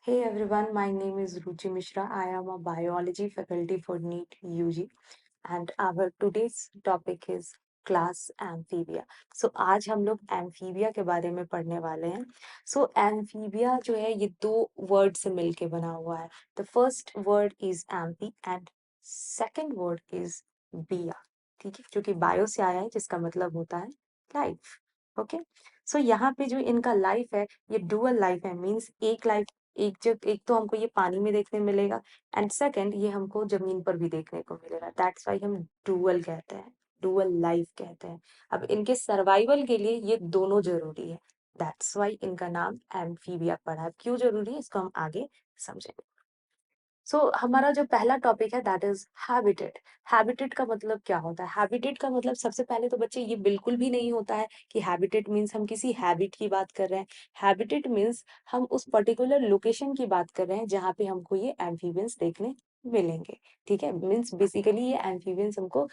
Hey everyone, my name is Ruchi Mishra. I am a biology faculty for NEET UG and our today's topic is class amphibia. So आज हम लोग amphibia के बारे में पढ़ने वाले हैं. So amphibia जो है ये दो वर्ड से मिलके बना हुआ है. The first word is amphi and second word is bia. ठीक है, जो कि बायो से आया है जिसका मतलब होता है लाइफ. ओके, सो यहाँ पे जो इनका लाइफ है ये डुअल लाइफ है. मीन्स एक लाइफ एक तो हमको ये पानी में देखने मिलेगा एंड सेकंड ये हमको जमीन पर भी देखने को मिलेगा. दैट्स वाई हम डुअल कहते हैं, डुअल लाइफ कहते हैं. अब इनके सर्वाइवल के लिए ये दोनों जरूरी है. दैट्स वाई इनका नाम एम्फीबिया पड़ा है. क्यों जरूरी है इसको हम आगे समझेंगे. हमारा जो पहला टॉपिक है दैट इज हैबिटेट. हैबिटेट का मतलब क्या होता है? हैबिटेट का मतलब सबसे पहले तो बच्चे ये बिल्कुल भी नहीं होता है कि हैबिटेट मीन्स हम किसी हैबिट की बात कर रहे हैं. हैबिटेट मीन्स हम उस पर्टिकुलर लोकेशन की बात कर रहे हैं जहाँ पे हमको ये एम्फीबियंस देखने मिलेंगे. ठीक है, मीन्स बेसिकली ये एम्फीबियंस हमको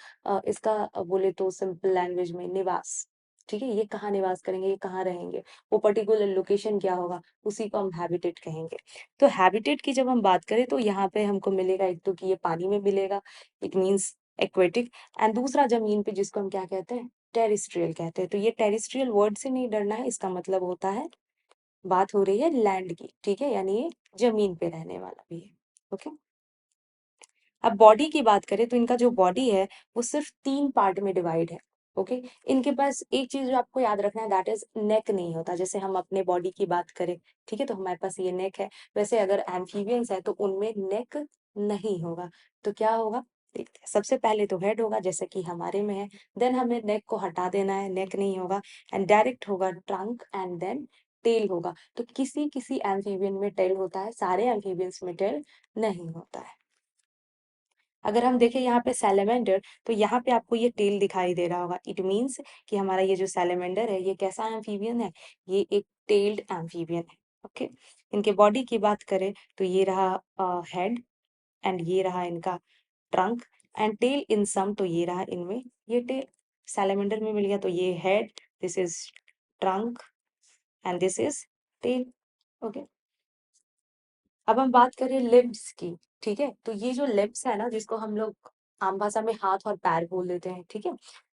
इसका बोले तो सिंपल लैंग्वेज में निवास. ठीक है, ये कहाँ निवास करेंगे, ये कहाँ रहेंगे, वो पर्टिकुलर लोकेशन क्या होगा, उसी को हम हैबिटेट कहेंगे. तो हैबिटेट की जब हम बात करें तो यहाँ पे हमको मिलेगा एक तो कि ये पानी में मिलेगा, इट मीन्स एक्वेटिक. एंड दूसरा जमीन पे जिसको हम क्या कहते हैं, टेरिस्ट्रियल कहते हैं. तो ये टेरिस्ट्रियल वर्ड से नहीं डरना है, इसका मतलब होता है बात हो रही है लैंड की. ठीक है, यानी ये जमीन पे रहने वाला भी है. ओके, अब बॉडी की बात करें तो इनका जो बॉडी है वो सिर्फ 3 पार्ट में डिवाइड है. ओके, इनके पास एक चीज जो आपको याद रखना है दैट इज नेक नहीं होता. जैसे हम अपने बॉडी की बात करें, ठीक है, तो हमारे पास ये नेक है. वैसे अगर एम्फीबियंस है तो उनमें नेक नहीं होगा. तो क्या होगा देखते हैं. सबसे पहले तो हेड होगा जैसे कि हमारे में है. देन हमें नेक को हटा देना है, नेक नहीं होगा. एंड डायरेक्ट होगा ट्रंक एंड देन टेल होगा. तो किसी किसी एम्फीबियन में टेल होता है, सारे एम्फीबियंस में टेल नहीं होता है. अगर हम देखें यहाँ पे सैलेमेंडर, तो यहाँ पे आपको ये टेल दिखाई दे रहा होगा. इट मीन्स कि हमारा ये जो सैलेमेंडर है ये कैसा एम्फीबियन है, ये एक टेल्ड एम्फीबियन है. ओके, इनके बॉडी की बात करें तो ये रहा हेड एंड ये रहा इनका ट्रंक एंड टेल इन सम. तो ये रहा इनमें ये टेल, सैलेमेंडर में मिल गया. तो ये head, this is trunk and this is tail. Okay, अब हम बात करें लिम्स की. ठीक है, तो ये जो लिम्स है ना जिसको हम लोग आम भाषा में हाथ और पैर बोल देते हैं. ठीक है,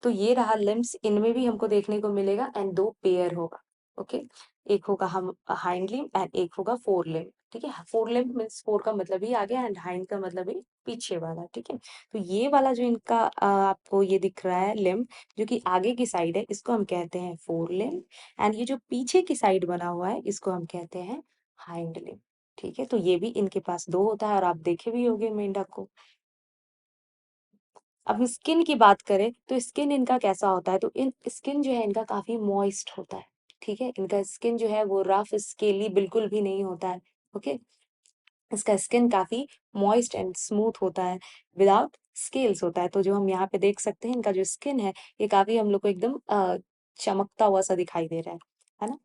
तो ये रहा लिम्स, इनमें भी हमको देखने को मिलेगा एंड दो पेयर होगा. ओके, एक होगा हम हाइंड लिम्ब एंड एक होगा फोर लिम्ब. ठीक है, फोर लिम्ब मीन्स फोर का मतलब ही आगे एंड हाइंड का मतलब ही पीछे वाला. ठीक है, तो ये वाला जो इनका आपको ये दिख रहा है लिम्ब जो कि आगे की साइड है, इसको हम कहते हैं फोर लिम्ब. एंड ये जो पीछे की साइड बना हुआ है इसको हम कहते हैं हाइंड लिम्ब. ठीक है, तो ये भी इनके पास दो होता है और आप देखे भी होंगे मेंढक को. अब स्किन की बात करें तो स्किन इनका कैसा होता है, तो इन स्किन जो है इनका काफी मॉइस्ट होता है. ठीक है, इनका स्किन जो है वो रफ स्केली बिल्कुल भी नहीं होता है. ओके, इसका स्किन काफी मॉइस्ट एंड स्मूथ होता है, विदाउट स्केल्स होता है. तो जो हम यहाँ पे देख सकते हैं इनका जो स्किन है ये काफी हम लोग को एकदम चमकता हुआ सा दिखाई दे रहा है ना.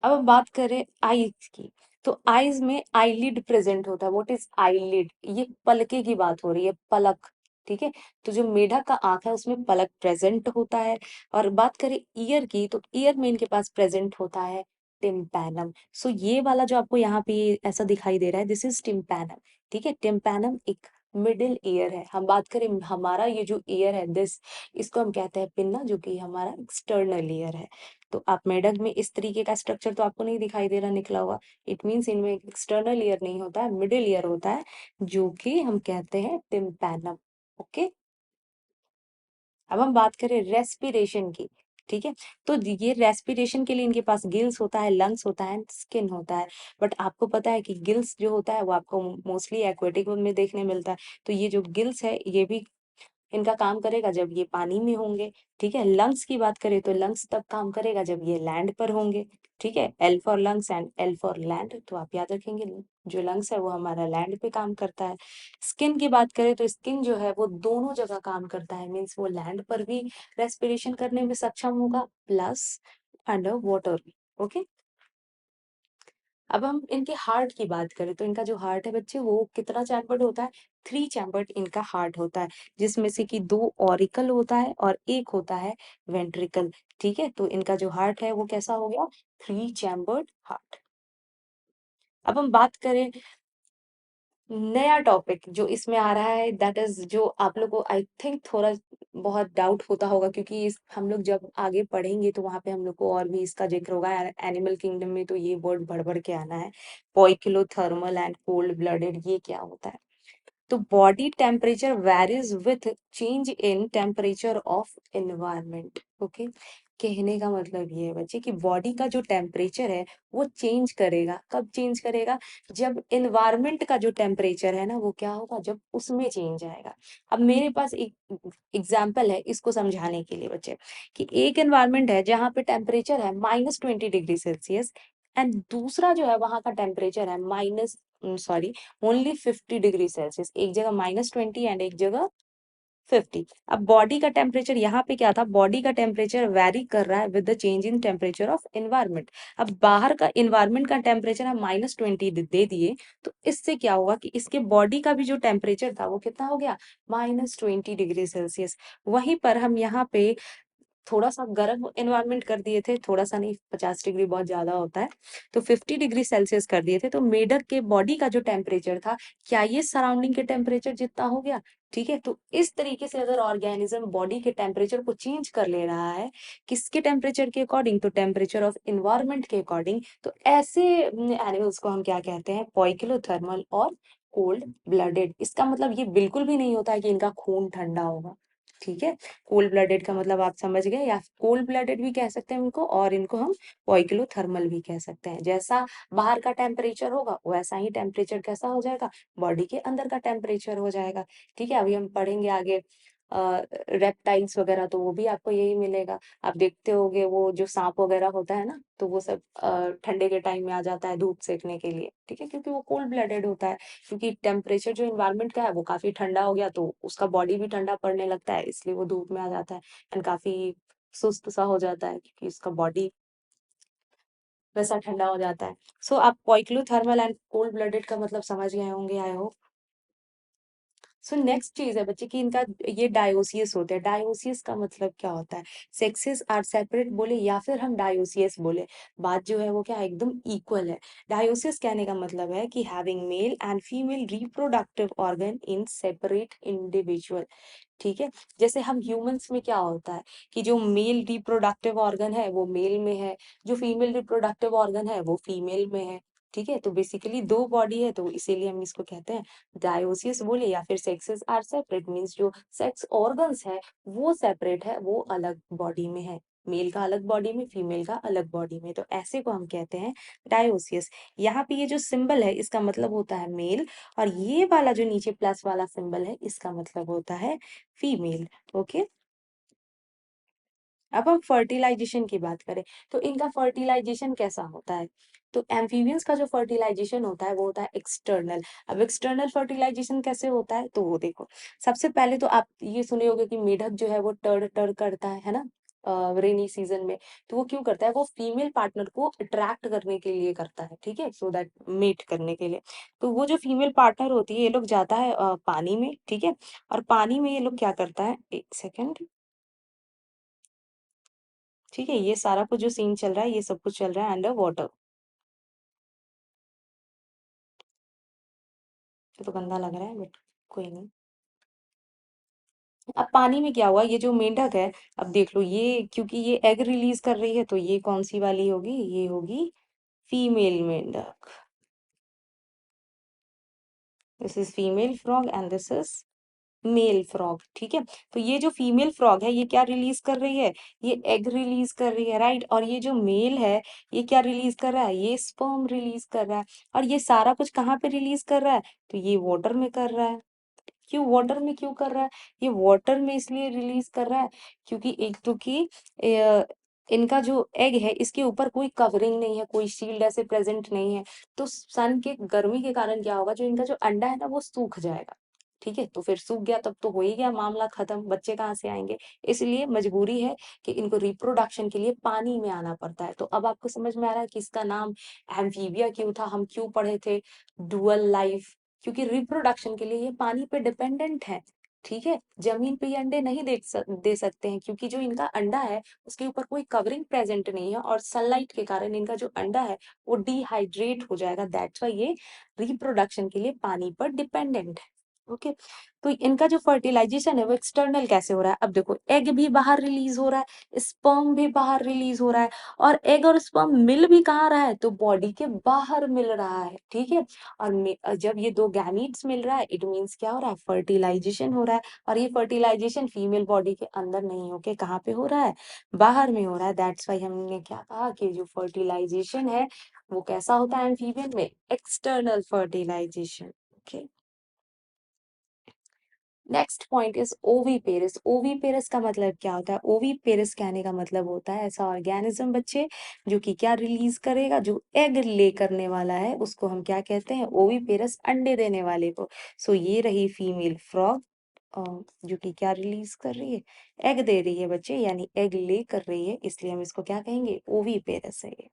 अब हम बात करें आईज की, तो आईज में आईलिड प्रेजेंट होता है. What is eyelid? ये पलके की बात हो रही है, पलक. ठीक है, तो जो मेढक का आंख है उसमें पलक प्रेजेंट होता है. और बात करें ईयर की, तो ईयर में इनके पास प्रेजेंट होता है टिम्पैनम. सो ये वाला जो आपको यहाँ पे ऐसा दिखाई दे रहा है दिस इज टिम्पैनम. ठीक है, टिम्पैनम एक मिडिल ईयर है. हम बात करें हमारा ये जो ईयर है दिस, इसको हम कहते हैं पिन्ना, जो कि हमारा एक्सटर्नल ईयर है. तो आप मेढक में इस तरीके का स्ट्रक्चर तो आपको नहीं दिखाई दे रहा निकला हुआ. इट मीन्स इनमें एक्सटर्नल ईयर नहीं होता है, मिडिल ईयर होता है, जो कि हम कहते हैं टिम्पैनम. ओके, अब हम बात करें रेस्पिरेशन की. ठीक है, तो ये रेस्पिरेशन के लिए इनके पास गिल्स होता है, लंग्स होता है, स्किन होता है. बट आपको पता है कि गिल्स जो होता है वो आपको मोस्टली एक्वेटिक में देखने मिलता है. तो ये जो गिल्स है ये भी इनका काम करेगा जब ये पानी में होंगे. ठीक है, लंग्स की बात करें तो लंग्स तब काम करेगा जब ये लैंड पर होंगे. ठीक है, L for lungs and L for land, तो आप याद रखेंगे जो लंग्स है वो हमारा लैंड पे काम करता है. स्किन की बात करें तो स्किन जो है वो दोनों जगह काम करता है. मीन्स वो लैंड पर भी रेस्पिरेशन करने में सक्षम होगा प्लस अंडर वाटर भी. ओके, अब हम इनके हार्ट की बात करें तो इनका जो हार्ट है बच्चे वो कितना चैम्बर्ड होता है, 3 चैम्बर्ड इनका हार्ट होता है, जिसमें से कि 2 ऑरिकल होता है और एक होता है वेंट्रिकल. ठीक है, तो इनका जो हार्ट है वो कैसा हो गया, 3 चैम्बर्ड हार्ट. अब हम बात करें नया टॉपिक जो इसमें आ रहा है, दैट इज जो आप लोग को आई थिंक थोड़ा बहुत डाउट होता होगा, क्योंकि इस हम लोग जब आगे पढ़ेंगे तो वहां पे हम लोग को और भी इसका जिक्र होगा। एनिमल किंगडम में तो ये वर्ड बढ़ बढ़ के आना है, पोइकिलोथर्मल एंड कोल्ड ब्लडेड, ये क्या होता है? तो body temperature varies with change in temperature of environment. Okay, कहने का मतलब ये है बच्चे कि बॉडी का जो टेम्परेचर है वो चेंज करेगा। कब चेंज करेगा? जब एनवायरनमेंट का जो टेम्परेचर है ना वो क्या होगा, जब उसमें चेंज आएगा। अब मेरे पास एक एग्जाम्पल है इसको समझाने के लिए बच्चे, कि एक एनवायरनमेंट है जहाँ पे टेम्परेचर है -20 डिग्री सेल्सियस, एंड दूसरा जो है वहां का टेम्परेचर है minus sorry only 50 degree Celsius. एक जगह -20 एंड एक जगह 50। अब बॉडी का टेम्परेचर यहाँ पे क्या था, बॉडी का टेम्परेचर वेरी कर रहा है with the change in temperature of environment. अब बाहर का एनवायरनमेंट का टेम्परेचर हम -20 दे दिए, तो इससे क्या हुआ कि इसके बॉडी का भी जो टेम्परेचर था वो कितना हो गया, -20 डिग्री सेल्सियस। वहीं पर हम यहाँ पे थोड़ा सा गर्म एनवायरनमेंट कर दिए थे, थोड़ा सा नहीं, 50 डिग्री बहुत ज्यादा होता है, तो 50 डिग्री सेल्सियस कर दिए थे, तो मेढक के बॉडी का जो टेम्परेचर था, क्या ये सराउंडिंग के टेम्परेचर जितना हो गया? ठीक है, तो इस तरीके से अगर ऑर्गेनिज्म बॉडी के टेम्परेचर को चेंज कर ले रहा है, किसके टेम्परेचर के अकॉर्डिंग, तो टेम्परेचर ऑफ इन्वायरमेंट के अकॉर्डिंग, तो ऐसे एनिमल्स को हम क्या कहते हैं, पॉइकिलोथर्मल और कोल्ड ब्लडेड। इसका मतलब ये बिल्कुल भी नहीं होता है कि इनका खून ठंडा होगा। ठीक है, कोल्ड ब्लडेड का मतलब आप समझ गए, या कोल्ड ब्लडेड भी कह सकते हैं इनको, और इनको हम पॉइकिलोथर्मल भी कह सकते हैं। जैसा बाहर का टेम्परेचर होगा वैसा ही टेम्परेचर कैसा हो जाएगा, बॉडी के अंदर का टेम्परेचर हो जाएगा। ठीक है, अभी हम पढ़ेंगे आगे रेप्टाइल्स वगैरह, तो वो भी आपको यही मिलेगा। आप देखते होगे वो जो सांप वगैरह होता है ना, तो वो सब ठंडे के टाइम में आ जाता है धूप सेकने के लिए। ठीक है, क्योंकि वो कोल्ड ब्लडेड होता है, क्योंकि टेम्परेचर जो इन्वायरमेंट का है वो काफी ठंडा हो गया, तो उसका बॉडी भी ठंडा पड़ने लगता है, इसलिए वो धूप में आ जाता है एंड काफी सुस्त सा हो जाता है, क्योंकि उसका बॉडी वैसा ठंडा हो जाता है। सो आप पॉइक्लोथर्मल एंड कोल्ड ब्लडेड का मतलब समझ गए होंगे, आई होप। सो नेक्स्ट चीज है बच्चे कि इनका ये डायोसियस होते हैं। डायोसियस का मतलब क्या होता है, सेक्सेस आर सेपरेट बोले या फिर हम डायोसियस बोले, बात जो है वो क्या है, एकदम इक्वल है। डायोसियस कहने का मतलब है कि having male and female reproductive organ in separate individual. ठीक है, जैसे हम ह्यूमंस में क्या होता है कि जो मेल रिप्रोडक्टिव ऑर्गन है वो मेल में है, जो फीमेल रिप्रोडक्टिव ऑर्गन है वो फीमेल में है। ठीक है, तो बेसिकली दो बॉडी है, तो इसीलिए हम इसको कहते हैं डायोसियस बोले, या फिर सेक्सेस आर सेपरेट मीन्स जो सेक्स ऑर्गन्स है वो सेपरेट है, वो अलग बॉडी में है, मेल का अलग बॉडी में, फीमेल का अलग बॉडी में, तो ऐसे को हम कहते हैं डायोसियस। यहाँ पे ये जो सिंबल है इसका मतलब होता है मेल, और ये वाला जो नीचे प्लस वाला सिंबल है इसका मतलब होता है फीमेल। ओके, अब हम फर्टिलाइजेशन की बात करें तो इनका फर्टिलाइजेशन कैसा होता है, तो एम्फीबियंस का जो फर्टिलाइजेशन होता है वो होता है एक्सटर्नल। अब एक्सटर्नल फर्टिलाइजेशन कैसे होता है, तो वो देखो, सबसे पहले तो आप ये सुने होगे कि मेढक जो है वो टर टर करता है ना रेनी सीजन में। तो वो क्यों करता है, वो फीमेल पार्टनर को अट्रैक्ट करने के लिए करता है, ठीक है, सो दैट मेट करने के लिए। तो वो जो फीमेल पार्टनर होती है, ये लोग जाता है पानी में, ठीक है, और पानी में ये लोग क्या करता है, एक सेकेंड, ठीक है, ये सारा कुछ जो सीन चल रहा है ये सब कुछ चल रहा है अंडर वाटर। ये तो गंदा लग रहा है बट कोई नहीं। अब पानी में क्या हुआ, ये जो मेंढक है, अब देख लो ये क्योंकि ये एग रिलीज कर रही है, तो ये कौन सी वाली होगी, ये होगी फीमेल मेंढक। This is female frog and this is male frog. ठीक है, तो ये जो फीमेल फ्रॉग है ये क्या रिलीज कर रही है, ये एग रिलीज कर रही है, राइट, और ये जो मेल है ये क्या रिलीज कर रहा है, ये स्पर्म रिलीज कर रहा है। और ये सारा कुछ कहाँ पे रिलीज कर रहा है, तो ये वाटर में कर रहा है। क्यों वाटर में क्यों कर रहा है, ये वाटर में इसलिए रिलीज कर रहा है क्योंकि एक तो कि अ, इनका जो एग है इसके ऊपर कोई कवरिंग नहीं है, कोई शील्ड ऐसे प्रेजेंट नहीं है, तो सन के गर्मी के कारण क्या होगा, जो इनका जो अंडा है ना वो सूख जाएगा। ठीक है, तो फिर सूख गया तब तो हो ही गया मामला खत्म, बच्चे कहाँ से आएंगे। इसलिए मजबूरी है कि इनको रिप्रोडक्शन के लिए पानी में आना पड़ता है। तो अब आपको समझ में आ रहा है कि इसका नाम एम्फीबिया क्यों था, हम क्यों पढ़े थे डुअल लाइफ, क्योंकि रिप्रोडक्शन के लिए ये पानी पे डिपेंडेंट है। ठीक है, जमीन पे ये अंडे नहीं दे सकते हैं, क्योंकि जो इनका अंडा है उसके ऊपर कोई कवरिंग प्रेजेंट नहीं है, और सनलाइट के कारण इनका जो अंडा है वो डिहाइड्रेट हो जाएगा। दैट्स वाई ये रिप्रोडक्शन के लिए पानी पर डिपेंडेंट है। ओके, तो इनका जो फर्टिलाइजेशन है वो एक्सटर्नल कैसे हो रहा है? अब देखो, एग भी बाहर रिलीज हो रहा है, स्पर्म भी बाहर रिलीज हो रहा है, और एग और स्पर्म मिल भी कहाँ रहा है? तो बॉडी के बाहर मिल रहा है। ठीक है, और जब ये दो गैमीट्स मिल रहा है, इट मीन्स क्या हो रहा है? फर्टिलाइजेशन हो रहा है। और ये फर्टिलाइजेशन फीमेल बॉडी के अंदर नहीं होके कहाँ पे हो रहा है? बाहर में हो रहा है। दैट्स वाई हमने क्या कहा कि जो फर्टिलाइजेशन है वो कैसा होता है एम्फीबियन में? External fertilisation. Okay, next point is oviparous. Oviparous का मतलब क्या होता है? ओवीपेरस कहने का मतलब होता है ऐसा ऑर्गेनिज्म बच्चे जो कि क्या रिलीज करेगा? जो एग ले करने वाला है उसको हम क्या कहते हैं? ओवीपेरस, अंडे देने वाले को। सो ये रही फीमेल फ्रॉग, जो कि क्या रिलीज कर रही है? एग दे रही है बच्चे, यानी एग ले कर रही है, इसलिए हम इसको क्या कहेंगे? ओवीपेरस है ये।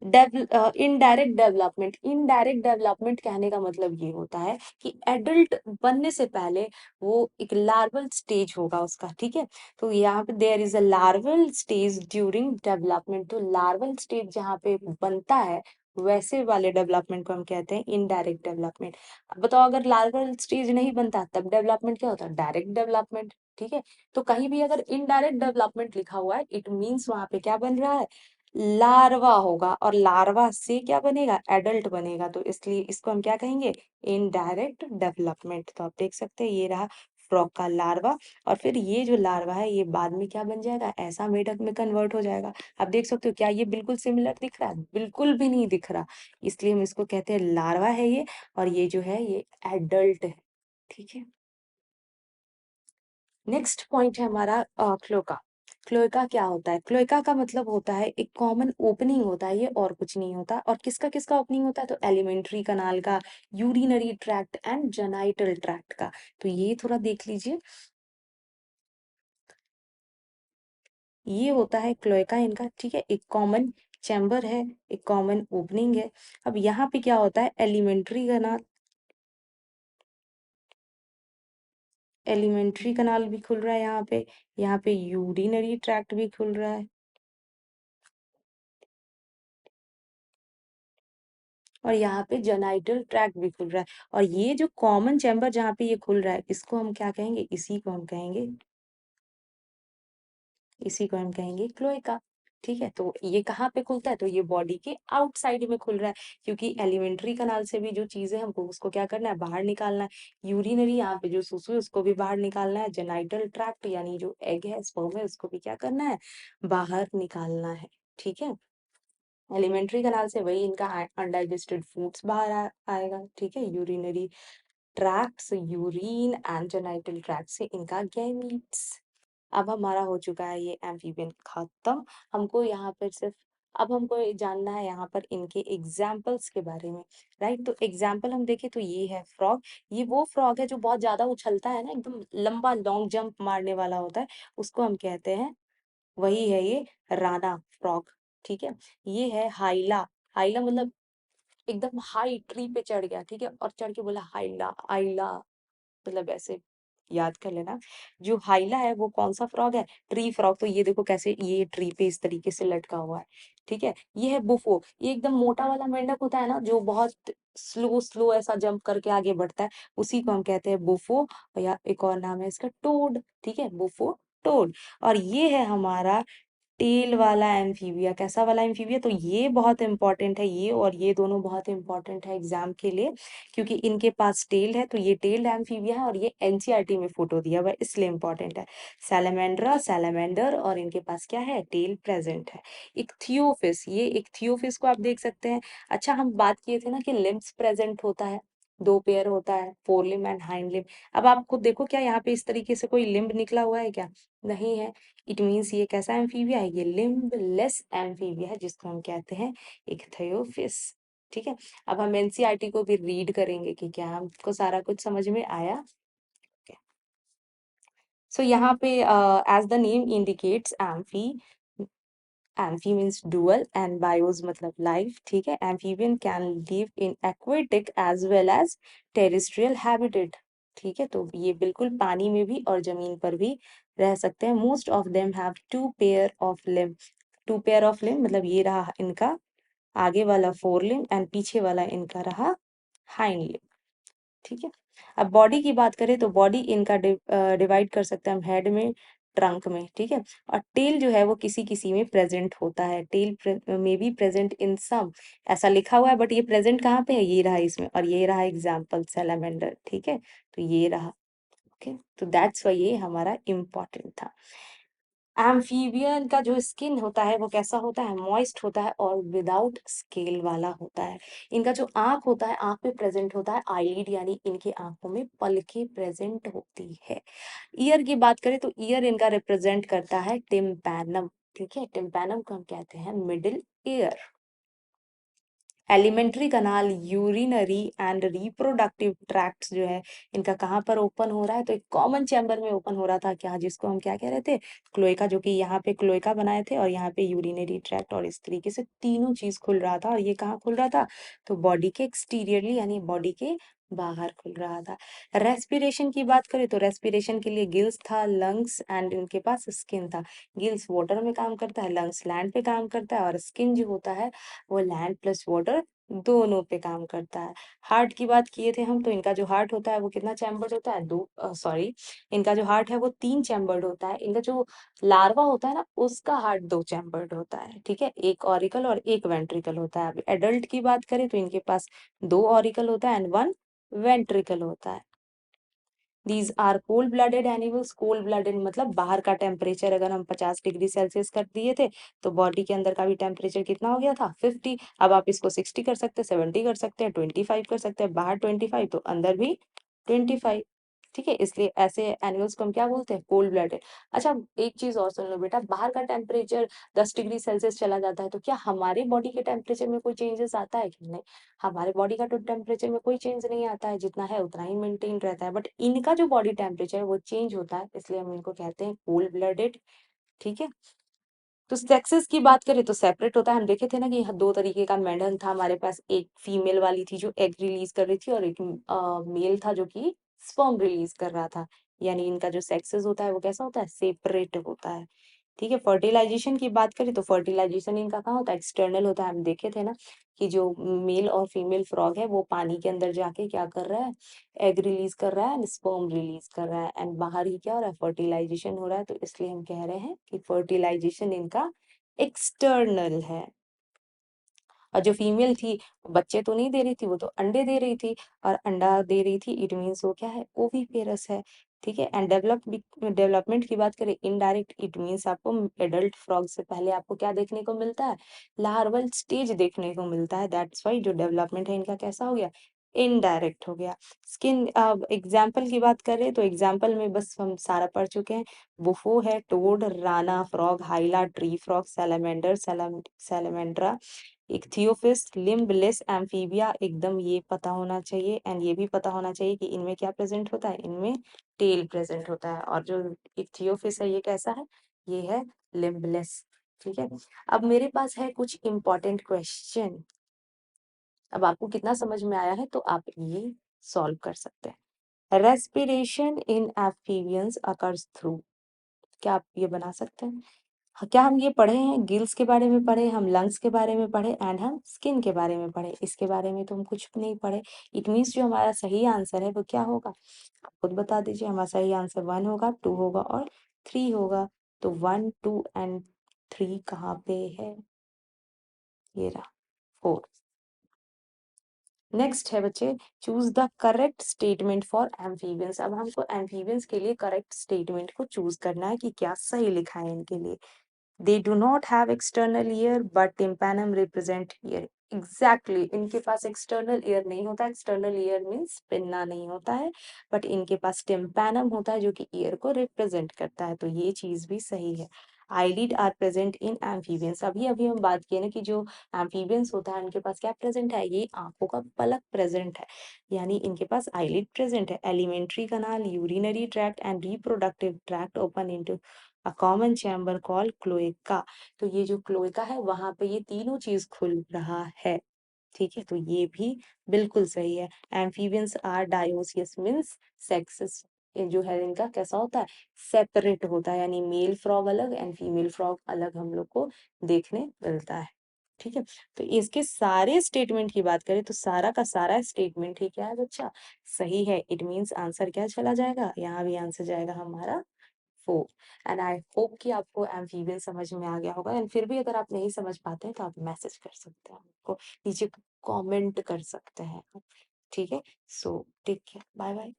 Indirect development. इनडायरेक्ट डेवलपमेंट कहने का मतलब ये होता है कि एडल्ट बनने से पहले वो एक लार्वल स्टेज होगा उसका। ठीक है, तो यहाँ पे there is a larval stage during development. तो लार्वल स्टेज जहाँ पे बनता है वैसे वाले डेवलपमेंट को हम कहते हैं इनडायरेक्ट डेवलपमेंट। अब बताओ, अगर लार्वल स्टेज नहीं बनता तब डेवलपमेंट क्या होता है? Direct development. ठीक है, तो कहीं भी अगर इनडायरेक्ट डेवलपमेंट लिखा हुआ है, इट मीन्स वहां पे क्या बन रहा है? लार्वा होगा, और लार्वा से क्या बनेगा? एडल्ट बनेगा। तो इसलिए इसको हम क्या कहेंगे? Indirect development. तो आप देख सकते हैं ये रहा फ्रॉग का लार्वा, और फिर ये जो लार्वा है ये बाद में क्या बन जाएगा? ऐसा मेढक में कन्वर्ट हो जाएगा। आप देख सकते हो, क्या ये बिल्कुल सिमिलर दिख रहा है? बिल्कुल भी नहीं दिख रहा, इसलिए हम इसको कहते हैं लार्वा है ये, और ये जो है ये एडल्ट है। ठीक है, नेक्स्ट पॉइंट है हमारा क्लोका। क्लोएका क्या होता है? क्लोएका का मतलब होता है एक कॉमन ओपनिंग होता है, ये और कुछ नहीं होता। और किसका किसका ओपनिंग होता है? तो एलिमेंट्री कनाल का, urinary tract and genital tract का। तो ये थोड़ा देख लीजिए, ये होता है क्लोएका इनका। ठीक है, एक कॉमन चैम्बर है, एक कॉमन ओपनिंग है। अब यहाँ पे क्या होता है? एलिमेंट्री कनाल, एलिमेंट्री कनाल भी खुल रहा है यहाँ पे यूरिनरी ट्रैक्ट भी खुल रहा है, और यहाँ पे जेनाइटल ट्रैक्ट भी खुल रहा है। और ये जो कॉमन चैम्बर जहाँ पे ये खुल रहा है, इसको हम क्या कहेंगे? इसी को हम कहेंगे क्लोएका। ठीक है, तो ये कहाँ पे खुलता है? तो ये बॉडी के आउटसाइड में खुल रहा है, क्योंकि एलिमेंट्री कनाल से भी जो चीजें हमको उसको क्या करना है? बाहर निकालना है। यूरिनरी, यहाँ पे जो सुसु है उसको भी बाहर निकालना है। जेनाइटल ट्रैक्ट यानी जो एग है, स्पर्म है, उसको भी क्या करना है? बाहर निकालना है। ठीक है, एलिमेंट्री कनाल से वही इनका अनडाइजेस्टेड फूड्स बाहर आएगा। ठीक है, यूरिनरी ट्रैक्ट से यूरिन, एंड जेनाइटल ट्रैक्ट से इनका गैमीट्स। अब हमारा हो चुका है ये एम्फीबियन खत्म। हमको यहाँ पर सिर्फ अब हमको ये जानना है यहाँ पर इनके एग्जाम्पल्स के बारे में। राइट, तो एग्जाम्पल हम देखें तो ये है फ्रॉग। ये वो फ्रॉग है जो बहुत ज्यादा उछलता है ना, एकदम लंबा लॉन्ग जंप मारने वाला होता है, उसको हम कहते हैं, वही है ये राना फ्रॉग। ठीक है, ये है हाइला। हाइला मतलब एकदम हाई ट्री पे चढ़ गया। ठीक है, और चढ़ के बोला हाइला आइला, मतलब ऐसे याद कर लेना। जो हाइला है वो कौन सा फ्रॉग है? Tree frog. तो ये देखो कैसे ये ट्री पे इस तरीके से लटका हुआ है। ठीक है, ये है बुफो। ये एकदम मोटा वाला मेंढक होता है ना, जो बहुत स्लो स्लो ऐसा जंप करके आगे बढ़ता है, उसी को हम कहते हैं बुफो। या एक और नाम है इसका टोड। ठीक है, बुफो टोड। और ये है हमारा टेल वाला एम्फीबिया। कैसा वाला एम्फीबिया? तो ये बहुत इंपॉर्टेंट है, ये और ये दोनों बहुत इंपॉर्टेंट है एग्जाम के लिए, क्योंकि इनके पास टेल है। तो ये टेल्ड एम्फीबिया है, और ये एनसीईआरटी में फोटो दिया हुआ है, इसलिए इंपॉर्टेंट है। सैलामेंड्रा, सैलामेंडर, और इनके पास क्या है? टेल प्रेजेंट है। इक्थियोफिस, ये इक्थियोफिस को आप देख सकते हैं। अच्छा, हम बात किए थे ना कि लिम्स प्रेजेंट होता है, दो पेयर होता है, फोर लिम एंड हाइंड लिम। अब आप खुद देखो, क्या यहाँ पे इस तरीके से कोई लिम्ब निकला हुआ है क्या? नहीं है। इट मीन्स ये कैसा एम्फीबिया है? ये लिम्ब लेस एम्फीबिया है, जिसको हम कहते हैं इक्थियोफिस। ठीक है, अब हम एनसीईआरटी को भी रीड करेंगे कि क्या हमको सारा कुछ समझ में आया। सो यहाँ पे as the name indicates amphi, amphi means dual, and bios मतलब लाइफ। ठीक है, amphibian can live in aquatic as well as terrestrial habitat. ठीक है, तो ये बिल्कुल पानी में भी और जमीन पर भी रह सकते हैं। Most of them have two pair of limb. Two pair of limb मतलब ये रहा इनका आगे वाला फोर लिम्ब एंड पीछे वाला इनका रहा हाइंड लिम्ब। ठीक है, अब बॉडी की बात करें तो बॉडी इनका डिवाइड कर सकते हैं हम हेड में, ट्रंक में। ठीक है, और टेल जो है वो किसी किसी में प्रेजेंट होता है। टेल में बी प्रेजेंट इन सम, ऐसा लिखा हुआ है बट ये प्रेजेंट कहाँ पे है, ये रहा इसमें, और ये रहा एग्जाम्पल सैलामेंडर। ठीक है, तो ये रहा। ओके, तो दैट्स वाई ये हमारा इम्पोर्टेंट था। एम्फीबियन का जो स्किन होता है वो कैसा होता है, मॉइस्ट होता है और विदाउट स्केल वाला होता है। इनका जो आंख होता है, आंख पे प्रेजेंट होता है आईलिड, यानी इनकी आंखों में पलकें प्रेजेंट होती है। ईयर की बात करें तो ईयर इनका रिप्रेजेंट करता है टिम्पैनम। ठीक है, टिम्पैनम को हम कहते हैं middle ear. Elementary kanal, urinary and reproductive tracts जो है इनका कहाँ पर ओपन हो रहा है, तो एक कॉमन चैम्बर में ओपन हो रहा था क्या, जिसको हम क्या कह रहे थे, क्लोएका, जो कि यहाँ पे क्लोएका बनाए थे और यहाँ पे यूरिनरी ट्रैक्ट, और इस तरीके से तीनों चीज खुल रहा था। और ये कहाँ खुल रहा था, तो बॉडी के एक्सटीरियरली यानी बॉडी के बाहर खुल रहा था। रेस्पिरेशन की बात करें तो रेस्पिरेशन के लिए गिल्स था, लंग्स एंड इनके पास स्किन था। गिल्स वाटर में काम करता है, लंग्स लैंड पे काम करता है, और स्किन जो होता है वो लैंड प्लस वाटर दोनों पे काम करता है। हार्ट की बात किए थे हम, तो इनका जो हार्ट होता है वो कितना चैम्बर्ड होता है, दो, सॉरी, इनका जो हार्ट है वो 3 चैम्बर्ड होता है। इनका जो लार्वा होता है ना, उसका हार्ट 2 चैम्बर्ड होता है। ठीक है, एक ऑरिकल और एक वेंट्रिकल होता है। अब एडल्ट की बात करें तो इनके पास 2 ऑरिकल होता है एंड 1 वेंट्रिकल होता है। These are cold blooded animals. Cold blooded मतलब बाहर का टेम्परेचर अगर हम 50 डिग्री सेल्सियस कर दिए थे तो बॉडी के अंदर का भी टेम्परेचर कितना हो गया था, 50। अब आप इसको 60 कर सकते हैं, 70 कर सकते हैं, 25 कर सकते हैं, बाहर 25 तो अंदर भी 25। ठीक है, इसलिए ऐसे एनिमल्स को हम क्या बोलते हैं, कोल्ड ब्लडेड। अच्छा, एक चीज और सुन लो बेटा, बाहर का टेम्परेचर 10 डिग्री सेल्सियस चला जाता है तो क्या हमारे बॉडी के टेम्परेचर में कोई चेंजेस आता है कि नहीं, हमारे बॉडी का तो टेम्परेचर में कोई चेंज नहीं आता है, जितना है उतना ही मेंटेन रहता है। बट इनका जो बॉडी टेम्परेचर है वो चेंज होता है, इसलिए हम इनको कहते हैं कोल्ड ब्लडेड। ठीक है, तो सेक्सेस की बात करें तो सेपरेट होता है। हम देखे थे ना कि 2 तरीके का मेंढक था हमारे पास, एक फीमेल वाली थी जो एग रिलीज कर रही थी और एक मेल था जो कि स्पर्म रिलीज कर रहा था। यानी इनका जो सेक्सेस होता है वो कैसा होता है, सेपरेट होता है। ठीक है, फर्टिलाइजेशन की बात करें तो फर्टिलाइजेशन इनका कहाँ होता है, एक्सटर्नल होता है। हम देखे थे ना कि जो मेल और फीमेल फ्रॉग है वो पानी के अंदर जाके क्या कर रहा है, एग रिलीज कर रहा है एंड स्पर्म रिलीज कर रहा है, एंड बाहर ही क्या हो रहा है, फर्टिलाइजेशन हो रहा है। तो इसलिए हम कह रहे हैं कि फर्टिलाइजेशन इनका एक्सटर्नल है। और जो फीमेल थी बच्चे तो नहीं दे रही थी, वो तो अंडे दे रही थी, और अंडा दे रही थी इट मीन्स वो क्या है, ओवीपेरस है। ठीक है, एंड डेवलपमेंट की बात करें इनडायरेक्ट, इट मीन्स आपको एडल्ट फ्रॉग से पहले आपको क्या देखने को मिलता है, लार्वल स्टेज देखने को मिलता है। दैट्स वाई जो डेवलपमेंट है इनका कैसा हो गया, इनडायरेक्ट हो गया। स्किन, अब एग्जाम्पल की बात करें तो एग्जाम्पल में बस हम सारा पढ़ चुके हैं। बुफो है, toad, Rana frog, Hyla, tree frog, salamander, Salamandra, Ichthyophis, limbless amphibia, एकदम ये पता होना चाहिए। एंड ये भी पता होना चाहिए कि इनमें क्या प्रेजेंट होता है, इनमें टेल प्रेजेंट होता है। और जो इक्थियोफिस है ये कैसा है, ये है लिम्बलेस। ठीक है, अब मेरे पास है कुछ इंपॉर्टेंट क्वेश्चन। अब आपको कितना समझ में आया है तो आप ये सॉल्व कर सकते हैं। Respiration in amphibians occurs through, क्या आप ये बना सकते हैं, क्या हम ये पढ़े हैं, गिल्स के बारे में पढ़े, हम लंग्स के बारे में पढ़े एंड हम स्किन के बारे में पढ़े, इसके बारे में तो हम कुछ नहीं पढ़े। इट मीन्स जो हमारा सही आंसर है वो क्या होगा, आप खुद बता दीजिए। हमारा सही आंसर 1 होगा, 2 होगा और 3 होगा। तो 1, 2 एंड 3 कहाँ पे है, ये रहा 4। नेक्स्ट है बच्चे, choose the correct statement for amphibians. अब हमको एम्फीबियंस के लिए करेक्ट स्टेटमेंट को चूज करना है कि क्या सही लिखा है इनके लिए। They do not have external ear, but tympanum represent ear. Exactly, इनके पास external ear नहीं होता। external ear means पिन्ना नहीं होता है, but इनके पास tympanum होता है जो कि ear को represent करता है। तो ये चीज भी सही है। eyelid are present in amphibians। अभी अभी हम बात किए ना कि जो amphibians होता है उनके पास क्या प्रेजेंट है, ये आंखों का पलक प्रेजेंट है, यानी इनके पास eyelid प्रेजेंट है। alimentary canal, urinary tract and reproductive tract open into a common chamber called cloaca. तो ये जो क्लोएका है वहां पे ये तीनों चीज खुल रहा है। ठीक है? तो ये भी बिल्कुल सही है। Amphibians are dioecious means sexes ये जो है इनका कैसा होता है? सेपरेट होता है, यानी मेल फ्रॉग अलग एंड फीमेल फ्रॉग अलग हम लोग को देखने मिलता है। ठीक है? तो इसके सारे स्टेटमेंट की बात करें तो सारा का सारा स्टेटमेंट ही क्या है बच्चा? सही है। इट मीन्स आंसर क्या चला जाएगा? यहाँ भी आंसर जाएगा हमारा 4। एंड आई होप कि आपको एम्फीबियन समझ में आ गया होगा एंड फिर भी अगर आप नहीं समझ पाते हैं तो आप मैसेज कर सकते हैं हमको, नीचे कमेंट कर सकते हैं। ठीक है? So take care, bye bye.